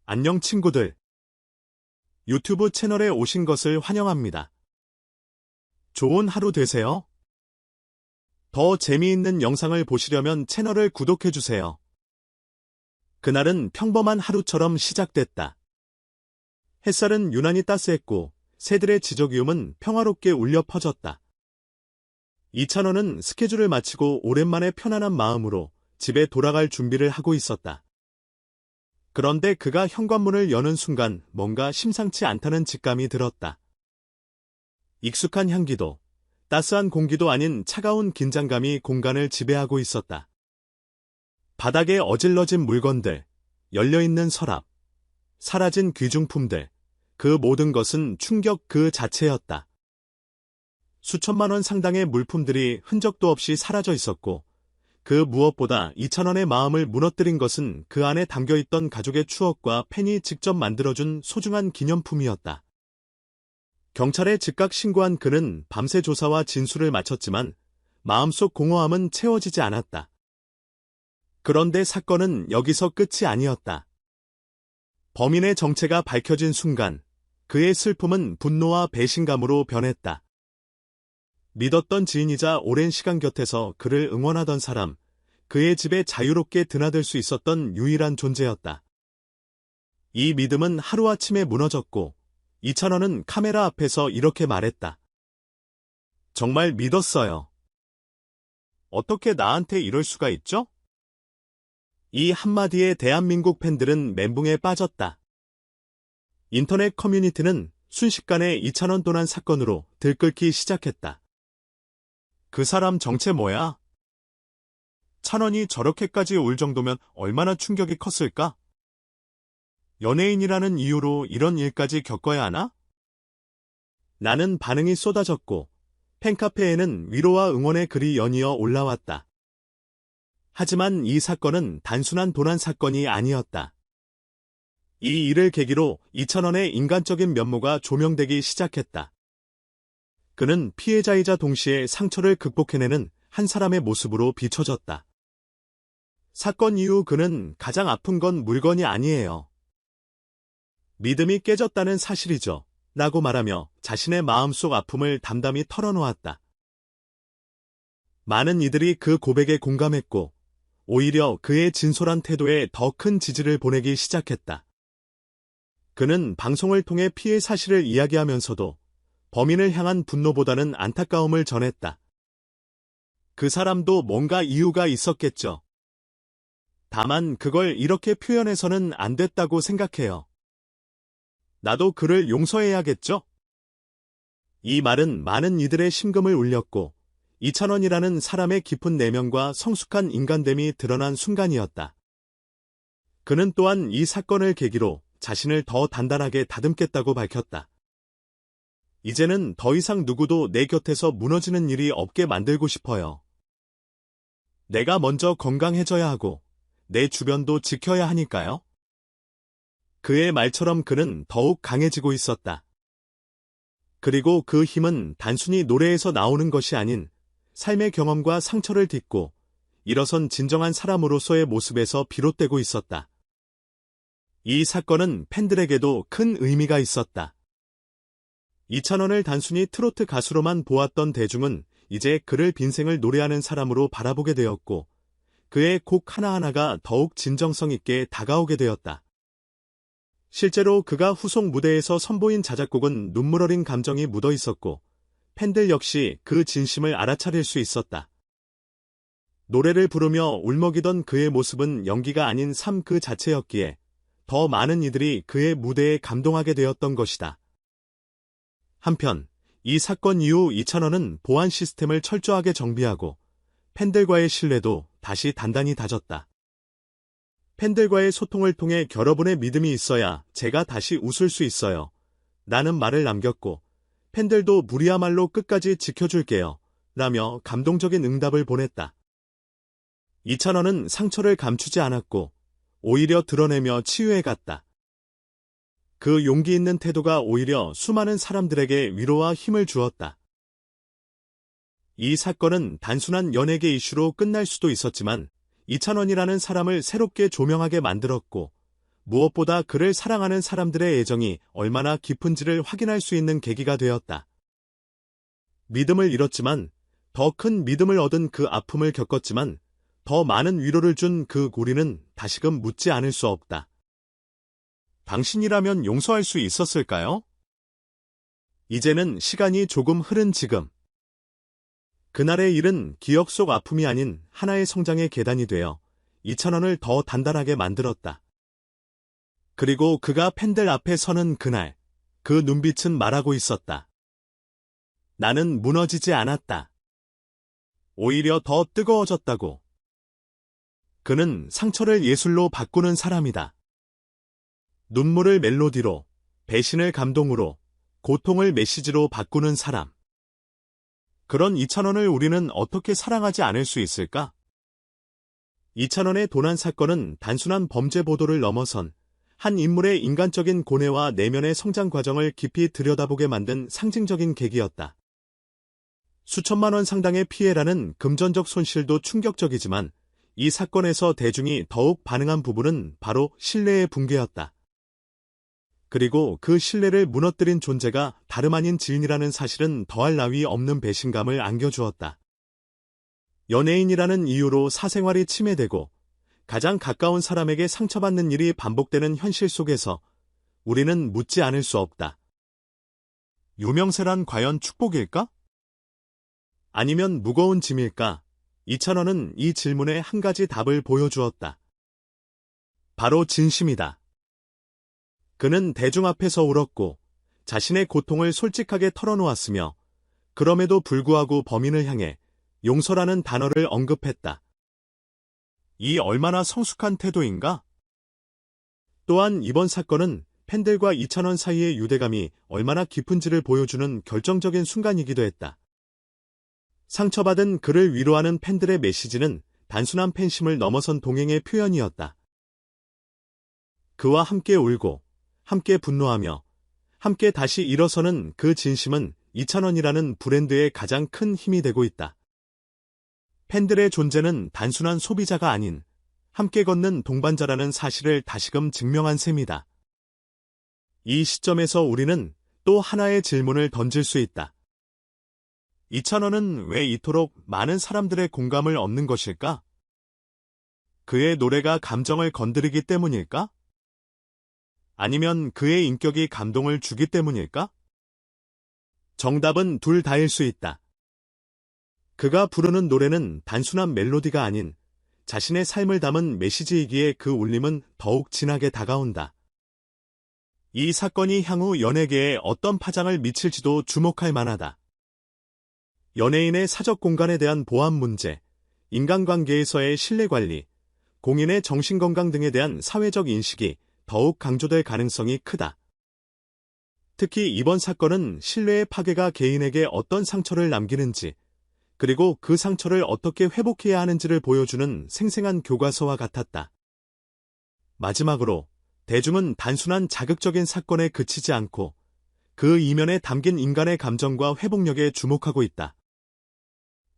안녕 친구들. 유튜브 채널에 오신 것을 환영합니다. 좋은 하루 되세요. 더 재미있는 영상을 보시려면 채널을 구독해주세요. 그날은 평범한 하루처럼 시작됐다. 햇살은 유난히 따스했고 새들의 지저귀음은 평화롭게 울려 퍼졌다. 이찬원은 스케줄을 마치고 오랜만에 편안한 마음으로 집에 돌아갈 준비를 하고 있었다. 그런데 그가 현관문을 여는 순간 뭔가 심상치 않다는 직감이 들었다. 익숙한 향기도, 따스한 공기도 아닌 차가운 긴장감이 공간을 지배하고 있었다. 바닥에 어질러진 물건들, 열려있는 서랍, 사라진 귀중품들, 그 모든 것은 충격 그 자체였다. 수천만 원 상당의 물품들이 흔적도 없이 사라져 있었고, 그 무엇보다 이찬원의 마음을 무너뜨린 것은 그 안에 담겨있던 가족의 추억과 팬이 직접 만들어준 소중한 기념품이었다. 경찰에 즉각 신고한 그는 밤새 조사와 진술을 마쳤지만 마음속 공허함은 채워지지 않았다. 그런데 사건은 여기서 끝이 아니었다. 범인의 정체가 밝혀진 순간 그의 슬픔은 분노와 배신감으로 변했다. 믿었던 지인이자 오랜 시간 곁에서 그를 응원하던 사람, 그의 집에 자유롭게 드나들 수 있었던 유일한 존재였다. 이 믿음은 하루아침에 무너졌고 이찬원은 카메라 앞에서 이렇게 말했다. 정말 믿었어요. 어떻게 나한테 이럴 수가 있죠? 이 한마디에 대한민국 팬들은 멘붕에 빠졌다. 인터넷 커뮤니티는 순식간에 이찬원 도난 사건으로 들끓기 시작했다. 그 사람 정체 뭐야? 찬원이 저렇게까지 울 정도면 얼마나 충격이 컸을까? 연예인이라는 이유로 이런 일까지 겪어야 하나? 라는 반응이 쏟아졌고 팬카페에는 위로와 응원의 글이 연이어 올라왔다. 하지만 이 사건은 단순한 도난 사건이 아니었다. 이 일을 계기로 이찬원의 인간적인 면모가 조명되기 시작했다. 그는 피해자이자 동시에 상처를 극복해내는 한 사람의 모습으로 비춰졌다. 사건 이후 그는 가장 아픈 건 물건이 아니에요. 믿음이 깨졌다는 사실이죠. 라고 말하며 자신의 마음속 아픔을 담담히 털어놓았다. 많은 이들이 그 고백에 공감했고 오히려 그의 진솔한 태도에 더 큰 지지를 보내기 시작했다. 그는 방송을 통해 피해 사실을 이야기하면서도 범인을 향한 분노보다는 안타까움을 전했다. 그 사람도 뭔가 이유가 있었겠죠. 다만 그걸 이렇게 표현해서는 안 됐다고 생각해요. 나도 그를 용서해야겠죠? 이 말은 많은 이들의 심금을 울렸고 이찬원이라는 사람의 깊은 내면과 성숙한 인간됨이 드러난 순간이었다. 그는 또한 이 사건을 계기로 자신을 더 단단하게 다듬겠다고 밝혔다. 이제는 더 이상 누구도 내 곁에서 무너지는 일이 없게 만들고 싶어요. 내가 먼저 건강해져야 하고 내 주변도 지켜야 하니까요. 그의 말처럼 그는 더욱 강해지고 있었다. 그리고 그 힘은 단순히 노래에서 나오는 것이 아닌 삶의 경험과 상처를 딛고 일어선 진정한 사람으로서의 모습에서 비롯되고 있었다. 이 사건은 팬들에게도 큰 의미가 있었다. 이찬원을 단순히 트로트 가수로만 보았던 대중은 이제 그를 빈생을 노래하는 사람으로 바라보게 되었고 그의 곡 하나하나가 더욱 진정성 있게 다가오게 되었다. 실제로 그가 후속 무대에서 선보인 자작곡은 눈물 어린 감정이 묻어 있었고 팬들 역시 그 진심을 알아차릴 수 있었다. 노래를 부르며 울먹이던 그의 모습은 연기가 아닌 삶 그 자체였기에 더 많은 이들이 그의 무대에 감동하게 되었던 것이다. 한편 이 사건 이후 이찬원은 보안 시스템을 철저하게 정비하고 팬들과의 신뢰도 다시 단단히 다졌다. 팬들과의 소통을 통해 여러분의 믿음이 있어야 제가 다시 웃을 수 있어요. 라는 말을 남겼고 팬들도 무리야말로 끝까지 지켜줄게요. 라며 감동적인 응답을 보냈다. 이찬원은 상처를 감추지 않았고 오히려 드러내며 치유해갔다. 그 용기 있는 태도가 오히려 수많은 사람들에게 위로와 힘을 주었다. 이 사건은 단순한 연예계 이슈로 끝날 수도 있었지만 이찬원이라는 사람을 새롭게 조명하게 만들었고 무엇보다 그를 사랑하는 사람들의 애정이 얼마나 깊은지를 확인할 수 있는 계기가 되었다. 믿음을 잃었지만, 더 큰 믿음을 얻은 그 아픔을 겪었지만, 더 많은 위로를 준 그 우리는 다시금 묻지 않을 수 없다. 당신이라면 용서할 수 있었을까요? 이제는 시간이 조금 흐른 지금. 그날의 일은 기억 속 아픔이 아닌 하나의 성장의 계단이 되어 2,000원을 더 단단하게 만들었다. 그리고 그가 팬들 앞에 서는 그날, 그 눈빛은 말하고 있었다. 나는 무너지지 않았다. 오히려 더 뜨거워졌다고. 그는 상처를 예술로 바꾸는 사람이다. 눈물을 멜로디로, 배신을 감동으로, 고통을 메시지로 바꾸는 사람. 그런 2,000원을 우리는 어떻게 사랑하지 않을 수 있을까? 2,000원의 도난 사건은 단순한 범죄 보도를 넘어선 한 인물의 인간적인 고뇌와 내면의 성장 과정을 깊이 들여다보게 만든 상징적인 계기였다. 수천만 원 상당의 피해라는 금전적 손실도 충격적이지만 이 사건에서 대중이 더욱 반응한 부분은 바로 신뢰의 붕괴였다. 그리고 그 신뢰를 무너뜨린 존재가 다름 아닌 지인이라는 사실은 더할 나위 없는 배신감을 안겨주었다. 연예인이라는 이유로 사생활이 침해되고 가장 가까운 사람에게 상처받는 일이 반복되는 현실 속에서 우리는 묻지 않을 수 없다. 유명세란 과연 축복일까? 아니면 무거운 짐일까? 2,000원은 이 질문에 한 가지 답을 보여주었다. 바로 진심이다. 그는 대중 앞에서 울었고 자신의 고통을 솔직하게 털어놓았으며 그럼에도 불구하고 범인을 향해 용서라는 단어를 언급했다. 이 얼마나 성숙한 태도인가? 또한 이번 사건은 팬들과 2,000원 사이의 유대감이 얼마나 깊은지를 보여주는 결정적인 순간이기도 했다. 상처받은 그를 위로하는 팬들의 메시지는 단순한 팬심을 넘어선 동행의 표현이었다. 그와 함께 울고, 함께 분노하며, 함께 다시 일어서는 그 진심은 2,000원이라는 브랜드의 가장 큰 힘이 되고 있다. 팬들의 존재는 단순한 소비자가 아닌 함께 걷는 동반자라는 사실을 다시금 증명한 셈이다. 이 시점에서 우리는 또 하나의 질문을 던질 수 있다. 2,000원은 왜 이토록 많은 사람들의 공감을 얻는 것일까? 그의 노래가 감정을 건드리기 때문일까? 아니면 그의 인격이 감동을 주기 때문일까? 정답은 둘 다일 수 있다. 그가 부르는 노래는 단순한 멜로디가 아닌 자신의 삶을 담은 메시지이기에 그 울림은 더욱 진하게 다가온다. 이 사건이 향후 연예계에 어떤 파장을 미칠지도 주목할 만하다. 연예인의 사적 공간에 대한 보안 문제, 인간관계에서의 신뢰관리, 공인의 정신건강 등에 대한 사회적 인식이 더욱 강조될 가능성이 크다. 특히 이번 사건은 신뢰의 파괴가 개인에게 어떤 상처를 남기는지, 그리고 그 상처를 어떻게 회복해야 하는지를 보여주는 생생한 교과서와 같았다. 마지막으로, 대중은 단순한 자극적인 사건에 그치지 않고 그 이면에 담긴 인간의 감정과 회복력에 주목하고 있다.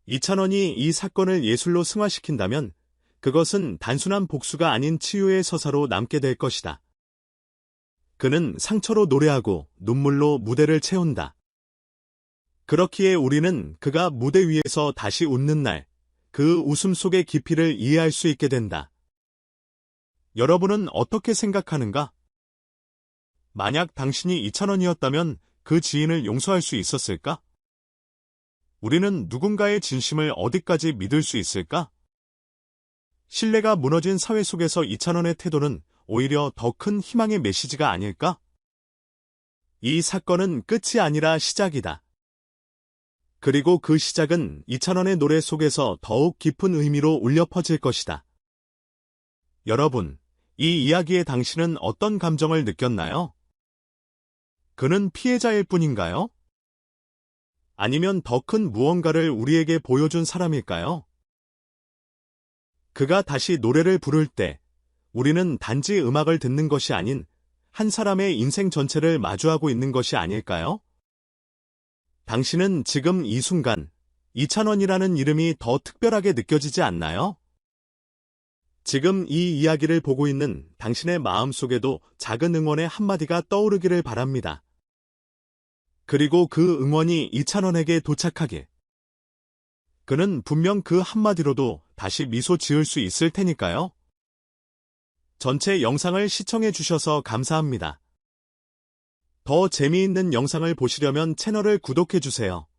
2,000원이 이 사건을 예술로 승화시킨다면 그것은 단순한 복수가 아닌 치유의 서사로 남게 될 것이다. 그는 상처로 노래하고 눈물로 무대를 채운다. 그렇기에 우리는 그가 무대 위에서 다시 웃는 날, 그 웃음 속의 깊이를 이해할 수 있게 된다. 여러분은 어떻게 생각하는가? 만약 당신이 2,000원이었다면 그 지인을 용서할 수 있었을까? 우리는 누군가의 진심을 어디까지 믿을 수 있을까? 신뢰가 무너진 사회 속에서 2,000원의 태도는 오히려 더 큰 희망의 메시지가 아닐까? 이 사건은 끝이 아니라 시작이다. 그리고 그 시작은 2,000원의 노래 속에서 더욱 깊은 의미로 울려 퍼질 것이다. 여러분, 이 이야기에 당신은 어떤 감정을 느꼈나요? 그는 피해자일 뿐인가요? 아니면 더 큰 무언가를 우리에게 보여준 사람일까요? 그가 다시 노래를 부를 때 우리는 단지 음악을 듣는 것이 아닌 한 사람의 인생 전체를 마주하고 있는 것이 아닐까요? 당신은 지금 이 순간 2,000원이라는 이름이 더 특별하게 느껴지지 않나요? 지금 이 이야기를 보고 있는 당신의 마음속에도 작은 응원의 한마디가 떠오르기를 바랍니다. 그리고 그 응원이 이찬원에게 도착하게. 그는 분명 그 한마디로도 다시 미소 지을 수 있을 테니까요. 전체 영상을 시청해 주셔서 감사합니다. 더 재미있는 영상을 보시려면 채널을 구독해 주세요.